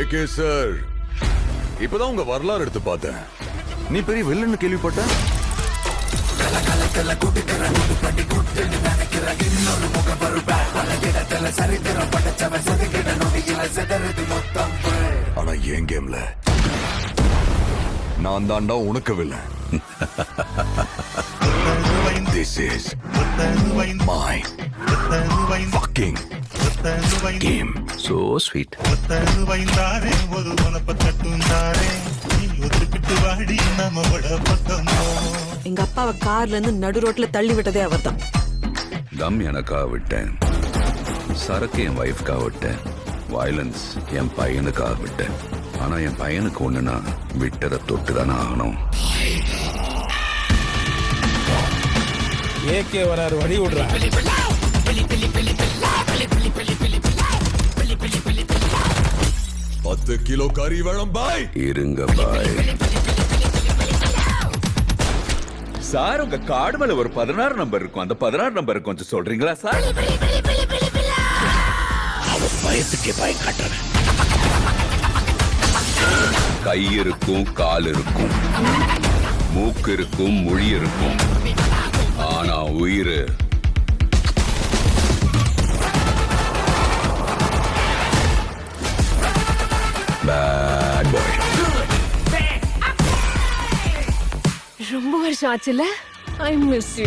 AK sir, இப்பதான் உங்க வரலாறு எடுத்து பார்த்தேன். நீ பெரிய வில்லன்னு கேள்விப்பட்ட. ஆனா என் கேம்ல நான் தாண்டா உனக்கு villain. This is my fucking game. So sweet. எங்க அப்பாவை கார்ல இருந்து நடு ரோட்ல தள்ளி விட்டதே அவர்தான். தம் எனக்காக விட்டேன், சரக்கு என் வைஃப்காக விட்டேன், வயலன்ஸ் என் பையனுக்காக விட்டேன். ஆனா என் பையனுக்கு ஒண்ணுனா விட்டதை தொட்டுதானே ஆகணும். ஏகே வராரு, வழி விடுறான். 10 கிலோ கறி வேணும் பாய். இருங்க பாய். சார், உங்க கார்டு மேல ஒரு 16 நம்பர் இருக்கும். அந்த 16 நம்பர் கொஞ்சம் சொல்றீங்களா சார்? அவன் பயத்துக்கே பயம் காட்டுறேன். கை இருக்கும், கால் இருக்கும், மூக்கு இருக்கும், மொழி இருக்கும். ஆனா உயிர் பேட் பாய். ரொம்ப வருஷம் ஆச்சுல. I miss you.